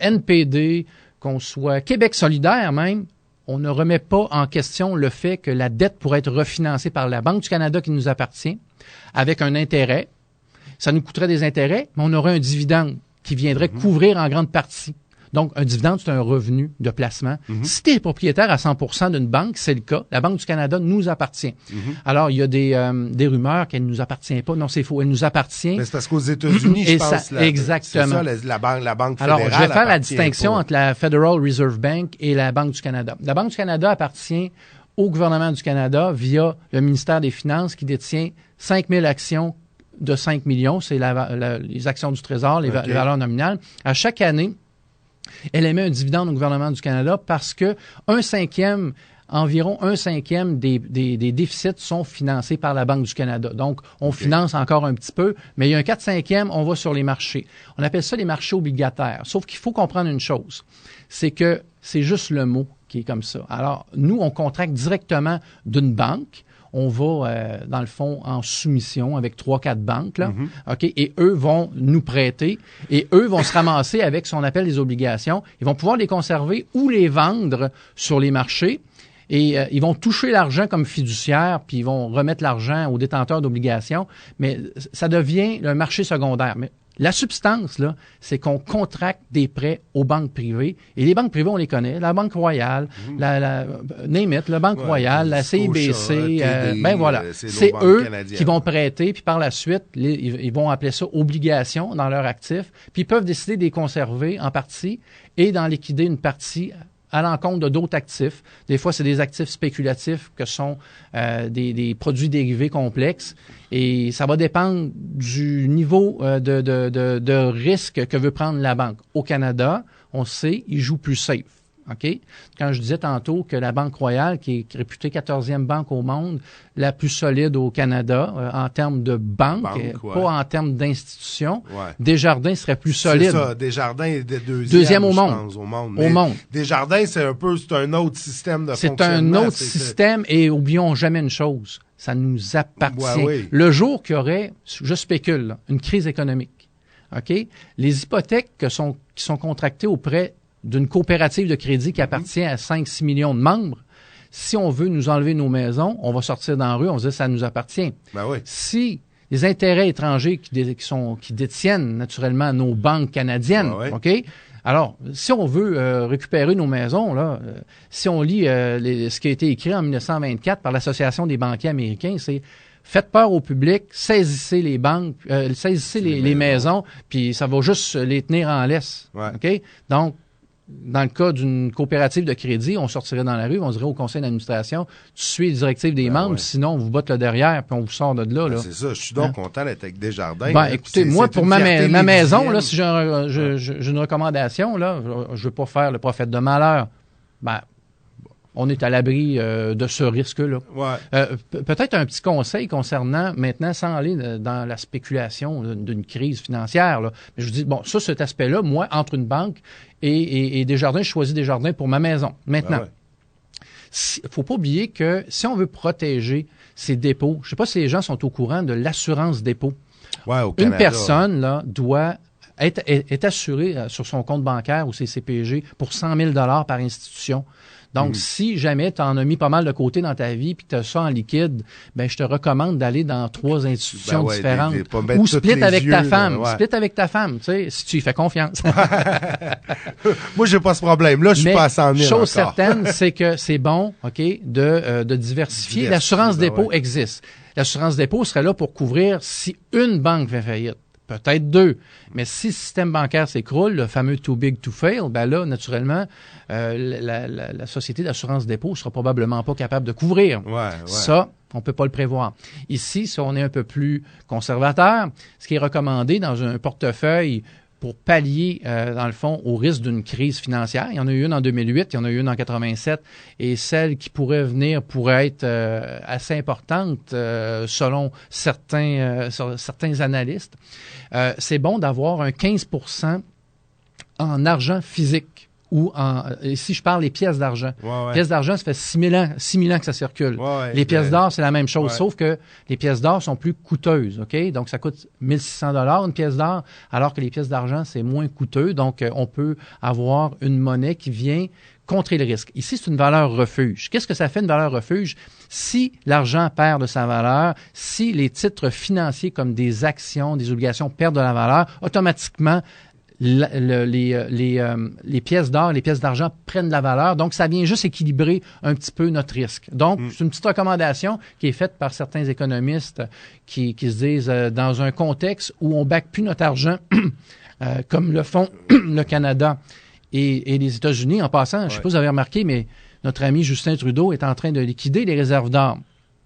NPD, qu'on soit Québec solidaire même, on ne remet pas en question le fait que la dette pourrait être refinancée par la Banque du Canada qui nous appartient avec un intérêt. Ça nous coûterait des intérêts, mais on aurait un dividende qui viendrait couvrir en grande partie. Donc, un dividende, c'est un revenu de placement. Si tu es propriétaire à 100% d'une banque, c'est le cas. La Banque du Canada nous appartient. Alors, il y a des rumeurs qu'elle ne nous appartient pas. Non, c'est faux. Elle nous appartient. Mais c'est parce qu'aux États-Unis, je pense... Exactement. C'est ça, la Banque fédérale. Alors, je vais faire la distinction entre la Federal Reserve Bank et la Banque du Canada. La Banque du Canada appartient au gouvernement du Canada via le ministère des Finances qui détient 5000 actions de 5 millions. C'est les actions du Trésor, les valeurs nominales. À chaque année, elle émet un dividende au gouvernement du Canada parce que environ un cinquième des déficits sont financés par la Banque du Canada. Donc, on finance encore un petit peu, mais il y a un 4/5, on va sur les marchés. On appelle ça les marchés obligataires. Sauf qu'il faut comprendre une chose, c'est que c'est juste le mot qui est comme ça. Alors, nous, on contracte directement d'une banque. On va, dans le fond, en soumission avec 3-4 banques, là, OK? Et eux vont nous prêter et eux vont se ramasser avec ce qu'on appelle les obligations. Ils vont pouvoir les conserver ou les vendre sur les marchés. Et ils vont toucher l'argent comme fiduciaire, puis ils vont remettre l'argent aux détenteurs d'obligations. Mais ça devient le marché secondaire. Mais la substance, là, c'est qu'on contracte des prêts aux banques privées. Et les banques privées, on les connaît. La Banque Royale, name it, la Banque Royale, la CIBC, ben voilà. C'est eux qui vont prêter, puis par la suite, ils vont appeler ça obligations dans leurs actifs, puis ils peuvent décider de les conserver en partie et d'en liquider une partie à l'encontre de d'autres actifs. Des fois, c'est des actifs spéculatifs que sont des produits dérivés complexes. Et ça va dépendre du niveau de risque que veut prendre la banque. Au Canada, on sait, ils jouent plus safe. OK? Quand je disais tantôt que la Banque Royale, qui est réputée 14e banque au monde, la plus solide au Canada en termes de banque, pas en termes d'institution, Desjardins serait plus solide. C'est ça, Desjardins est deuxième au monde. Je pense, au monde. Au monde. Desjardins, c'est un autre système de fonctionnement. C'est un autre système et oublions jamais une chose, ça nous appartient. Le jour qu'il y aurait, je spécule, là, une crise économique, OK? Les hypothèques qui sont contractées auprès d'une coopérative de crédit qui appartient à 5-6 millions de membres, si on veut nous enlever nos maisons, on va sortir dans la rue, on se dit ça nous appartient. Si les intérêts étrangers qui détiennent naturellement nos banques canadiennes, OK? Alors, si on veut récupérer nos maisons, là, si on lit ce qui a été écrit en 1924 par l'Association des banquiers américains, c'est faites peur au public, saisissez les banques, saisissez les maisons, puis ça va juste les tenir en laisse. OK? Donc, dans le cas d'une coopérative de crédit, on sortirait dans la rue, on dirait au conseil d'administration, tu suis les directives des membres, sinon on vous botte le derrière puis on vous sort de là. C'est ça, je suis donc content d'être avec Desjardins. Écoutez, moi, pour ma maison, là, si j'ai une recommandation, là, je veux pas faire le prophète de malheur, on est à l'abri de ce risque-là. Peut-être un petit conseil concernant, maintenant, sans aller dans la spéculation d'une crise financière, là, mais je vous dis, cet aspect-là, moi, entre une banque et Desjardins, je choisis Desjardins pour ma maison. Maintenant, faut pas oublier que si on veut protéger ses dépôts, je sais pas si les gens sont au courant de l'assurance dépôt. Au Canada, une personne là doit être assurée sur son compte bancaire ou ses CPG pour 100 000 $ par institution. Donc, si jamais tu en as mis pas mal de côté dans ta vie puis que tu as ça en liquide, je te recommande d'aller dans 3 institutions différentes. Ou split avec ta femme. Split avec ta femme, tu sais, si tu y fais confiance. Moi, j'ai pas ce problème-là, je suis pas à 100 000 chose certaine, c'est que c'est bon, OK, de diversifier. L'assurance dépôt existe. L'assurance dépôt serait là pour couvrir si une banque fait faillite. Peut-être 2. Mais si le système bancaire s'écroule, le fameux too big to fail, là, naturellement, la société d'assurance dépôt sera probablement pas capable de couvrir. Ça, on peut pas le prévoir. Ici, si on est un peu plus conservateur, ce qui est recommandé dans un portefeuille pour pallier, dans le fond, au risque d'une crise financière. Il y en a eu une en 2008, il y en a eu une en 87, et celle qui pourrait venir pourrait être assez importante selon certains analystes. C'est bon d'avoir un 15% en argent physique. Ou si je parle des pièces d'argent. Pièces d'argent, ça fait 6 000 ans que ça circule. Les pièces d'or, c'est la même chose, sauf que les pièces d'or sont plus coûteuses, OK? Donc, ça coûte 1 600 $ une pièce d'or, alors que les pièces d'argent, c'est moins coûteux. Donc, on peut avoir une monnaie qui vient contrer le risque. Ici, c'est une valeur refuge. Qu'est-ce que ça fait, une valeur refuge? Si l'argent perd de sa valeur, si les titres financiers comme des actions, des obligations perdent de la valeur, automatiquement, les pièces d'or, les pièces d'argent prennent de la valeur. Donc, ça vient juste équilibrer un petit peu notre risque. Donc, c'est une petite recommandation qui est faite par certains économistes qui se disent, dans un contexte où on ne back plus notre argent, comme le font le Canada et les États-Unis. En passant, je ne sais pas si vous avez remarqué, mais notre ami Justin Trudeau est en train de liquider les réserves d'or.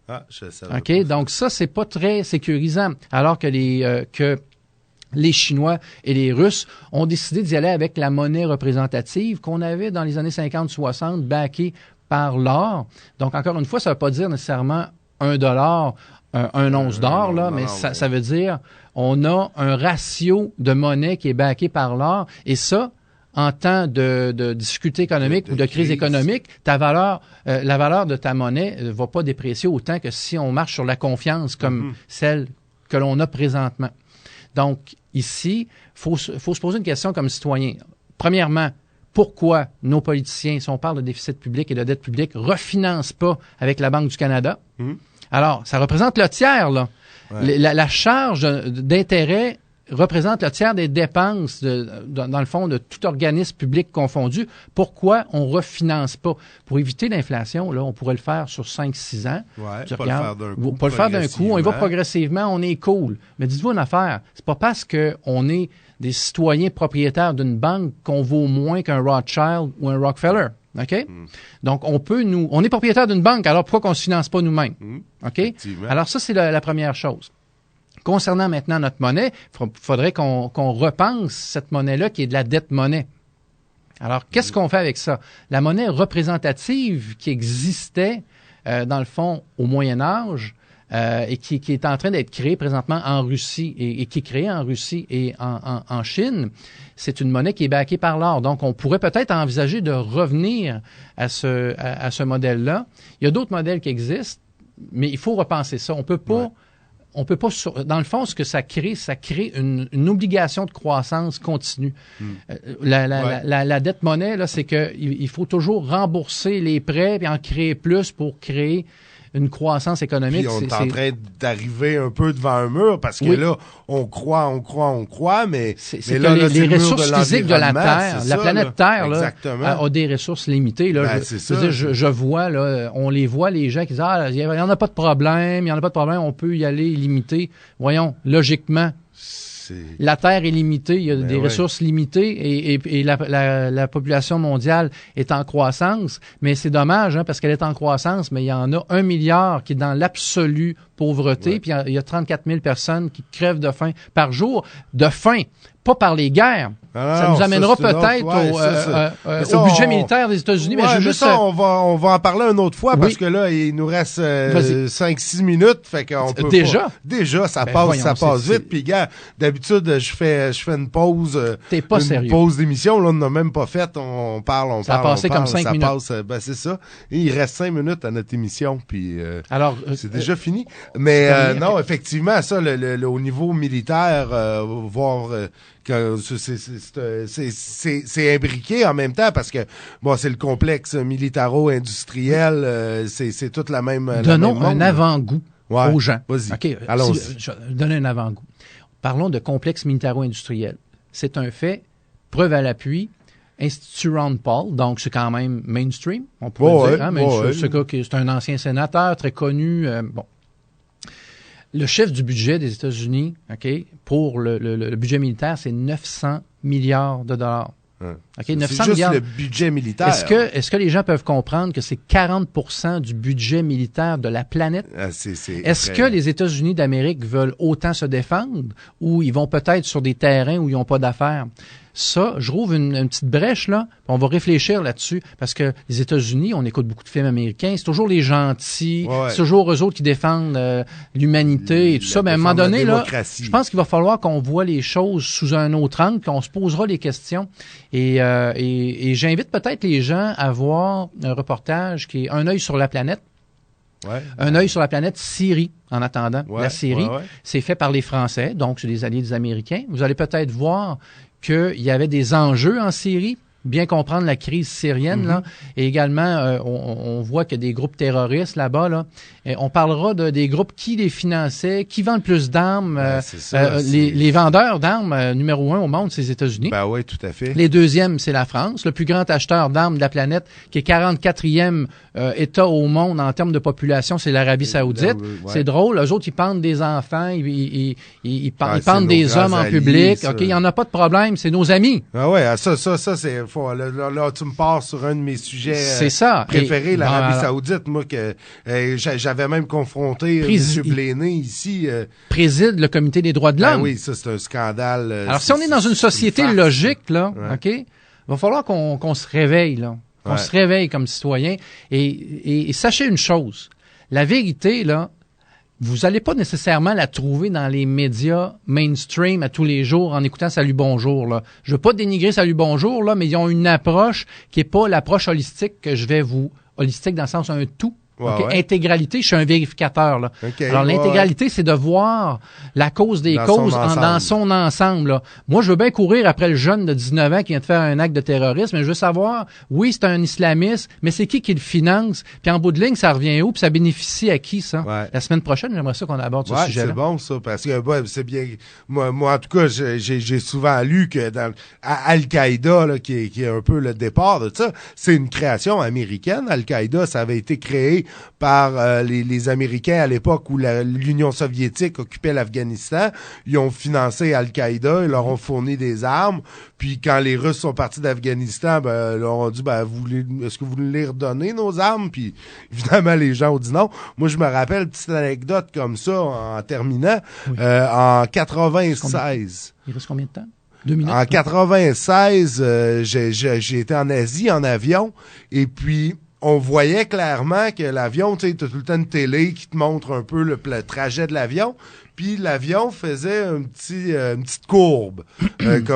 Ah, je sais ça. OK? Donc, ça, c'est pas très sécurisant. Alors que les Chinois et les Russes ont décidé d'y aller avec la monnaie représentative qu'on avait dans les années 50-60, backée par l'or. Donc, encore une fois, ça ne veut pas dire nécessairement $1, un once d'or, là, mais ça veut dire on a un ratio de monnaie qui est backé par l'or. Et ça, en temps de difficulté économique ou de crise économique, la valeur de ta monnaie ne va pas déprécier autant que si on marche sur la confiance comme celle que l'on a présentement. Donc, ici, faut se poser une question comme citoyen. Premièrement, pourquoi nos politiciens, si on parle de déficit public et de dette publique, refinancent pas avec la Banque du Canada? Alors, ça représente le tiers, là. Ouais. La charge d'intérêt représente le tiers des dépenses, dans le fond, de tout organisme public confondu. Pourquoi on refinance pas? Pour éviter l'inflation, là, on pourrait le faire sur 5-6 ans. Ouais, pas le faire d'un coup. On y va progressivement, on est cool. Mais dites-vous une affaire, c'est pas parce qu'on est des citoyens propriétaires d'une banque qu'on vaut moins qu'un Rothschild ou un Rockefeller. OK? Donc, on est propriétaire d'une banque, alors pourquoi qu'on ne se finance pas nous-mêmes? OK? Alors, ça, c'est la première chose. Concernant maintenant notre monnaie, il faudrait qu'on repense cette monnaie-là qui est de la dette-monnaie. Alors, qu'est-ce qu'on fait avec ça? La monnaie représentative qui existait, dans le fond, au Moyen Âge, et qui est en train d'être créée présentement en Russie, et qui est créée en Russie et en Chine, c'est une monnaie qui est backée par l'or. Donc, on pourrait peut-être envisager de revenir à ce modèle-là. Il y a d'autres modèles qui existent, mais il faut repenser ça. On peut pas... Dans le fond, ce que ça crée une obligation de croissance continue. La dette monnaie, là, c'est que il faut toujours rembourser les prêts puis en créer plus pour créer une croissance économique. Puis on est en train d'arriver un peu devant un mur parce que là, on croit, mais là, les ressources physiques de la Terre, la planète Terre, là, a des ressources limitées. Là, je vois, là, on les voit, les gens qui disent « Ah, il n'y en a pas de problème, on peut y aller illimité. » Voyons, logiquement, la Terre est limitée, il y a des ressources limitées et la population mondiale est en croissance. Mais c'est dommage parce qu'elle est en croissance, mais il y en a 1 milliard qui est dans l'absolue pauvreté, puis il y a 34 000 personnes qui crèvent de faim par jour. De faim, pas par les guerres. Ça nous amènera peut-être au budget militaire des États-Unis. Mais on va en parler une autre fois parce que là, il nous reste 5-6 minutes. Fait qu'on peut Déjà, ça passe vite. Puis, gars, d'habitude, je fais une pause. T'es pas sérieux. Une pause d'émission. Là, on n'a même pas fait. On parle. Ça a passé comme 5 minutes. C'est ça. Et il reste 5 minutes à notre émission. Puis, alors, c'est déjà fini. Mais non, effectivement, ça, au niveau militaire, voir... c'est imbriqué en même temps parce que bon, c'est le complexe militaro-industriel, c'est toute la même. Donnons un avant-goût aux gens. Vas-y. Okay. Allons-y. Je donne un avant-goût. Parlons de complexe militaro-industriel. C'est un fait, preuve à l'appui. Institut Ron Paul, donc c'est quand même mainstream, on pourrait dire. C'est un ancien sénateur très connu. Le chef du budget des États-Unis, pour le budget militaire, c'est 900 milliards de dollars. C'est 900 milliards. Le budget militaire. Est-ce que les gens peuvent comprendre que c'est 40% du budget militaire de la planète? Est-ce que les États-Unis d'Amérique veulent autant se défendre ou ils vont peut-être sur des terrains où ils n'ont pas d'affaires? Ça, je trouve une petite brèche, là. On va réfléchir là-dessus parce que les États-Unis, on écoute beaucoup de films américains, c'est toujours les gentils, c'est toujours eux autres qui défendent l'humanité et tout ça. Mais à un moment donné, là, je pense qu'il va falloir qu'on voit les choses sous un autre angle, qu'on se posera les questions. Et j'invite peut-être les gens à voir un reportage qui est Un œil sur la planète. Un œil sur la planète Syrie, en attendant. La Syrie, c'est fait par les Français, donc c'est des alliés des Américains. Vous allez peut-être voir qu'il y avait des enjeux en Syrie bien comprendre la crise syrienne, là. Et également, on voit qu'il y a des groupes terroristes là-bas, là. Et on parlera des groupes qui les finançaient, qui vendent le plus d'armes. Les vendeurs d'armes, numéro 1 au monde, c'est les États-Unis. Ben oui, tout à fait. Les deuxièmes, c'est la France, le plus grand acheteur d'armes de la planète, qui est 44e État au monde en termes de population, c'est l'Arabie Saoudite. C'est drôle, eux autres, ils pendent des enfants, ils pendent des hommes en public. OK, il n'y en a pas de problème, c'est nos amis. Ah ouais, ça c'est... Là, tu me pars sur un de mes sujets préférés, l'Arabie Saoudite. Moi, que j'avais même confronté M. Bléné ici. Préside le Comité des droits de l'homme. Oui, ça, c'est un scandale. Alors, si on est dans une société logique, là, OK, il va falloir qu'on se réveille, là. Qu'on se réveille comme citoyen. Et sachez une chose, la vérité, là, vous n'allez pas nécessairement la trouver dans les médias mainstream à tous les jours en écoutant Salut Bonjour, là. Je veux pas dénigrer Salut Bonjour, là, mais ils ont une approche qui est pas l'approche holistique que je vais holistique dans le sens un tout. Intégralité, je suis un vérificateur. Là. Alors, l'intégralité, c'est de voir la cause des causes dans son ensemble. Là. Moi, je veux bien courir après le jeune de 19 ans qui vient de faire un acte de terrorisme, mais je veux savoir, oui, c'est un islamiste, mais c'est qui le finance? Puis en bout de ligne, ça revient où? Puis ça bénéficie à qui, ça? La semaine prochaine, j'aimerais ça qu'on aborde ce sujet-là. C'est bon, ça, parce que c'est bien... Moi, en tout cas, j'ai souvent lu que dans Al-Qaïda, là, qui est un peu le départ de ça, c'est une création américaine. Al-Qaïda, ça avait été créé par les Américains à l'époque où l'Union soviétique occupait l'Afghanistan. Ils ont financé Al-Qaïda, ils leur ont fourni des armes. Puis quand les Russes sont partis d'Afghanistan, ils leur ont dit, est-ce que vous nous les redonnez, nos armes? Puis évidemment, les gens ont dit non. Moi, je me rappelle, petite anecdote comme ça, en terminant, en 96. Il reste combien de temps? 2 minutes. En 96, j'ai été en Asie en avion, et puis on voyait clairement que l'avion, tu sais, t'as tout le temps une télé qui te montre un peu le trajet de l'avion, puis l'avion faisait une petite courbe,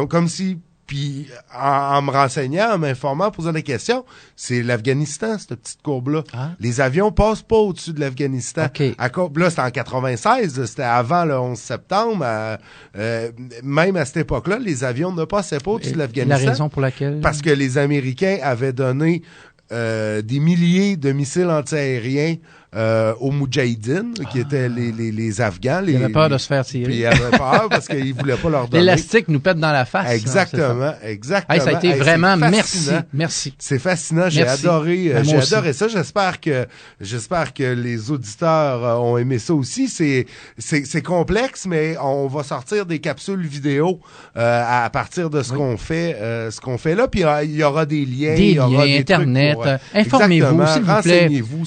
comme si, puis en me renseignant, en m'informant, en posant des questions, c'est l'Afghanistan, cette petite courbe-là. Les avions passent pas au-dessus de l'Afghanistan. Là, c'était en 96, c'était avant le 11 septembre. Même à cette époque-là, les avions ne passaient pas au-dessus de l'Afghanistan. La raison pour laquelle? Parce que les Américains avaient donné des milliers de missiles antiaériens aux Moudjahidines, qui étaient les Afghans. Ils avaient peur de se faire tirer. Puis ils avaient peur parce qu'ils voulaient pas leur donner. L'élastique nous pète dans la face. Exactement, exactement. Hey, ça a été vraiment merci. C'est fascinant. J'ai adoré ça. J'espère que les auditeurs ont aimé ça aussi. C'est complexe, mais on va sortir des capsules vidéo à partir de ce qu'on fait là. Puis il y aura des liens, il y aura des Internet. Trucs informez-vous, s'il vous plaît. Renseignez-vous.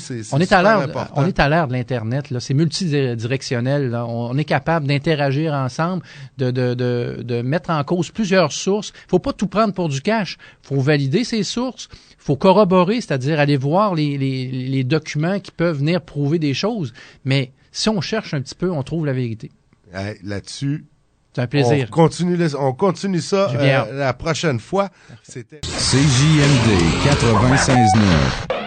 On est à l'ère de l'Internet, là. C'est multidirectionnel, là. On est capable d'interagir ensemble, de mettre en cause plusieurs sources. Faut pas tout prendre pour du cash. Faut valider ces sources. Faut corroborer, c'est-à-dire aller voir les documents qui peuvent venir prouver des choses. Mais si on cherche un petit peu, on trouve la vérité. Là-dessus, c'est un plaisir. On continue ça la prochaine fois. C'était CJMD 96.9.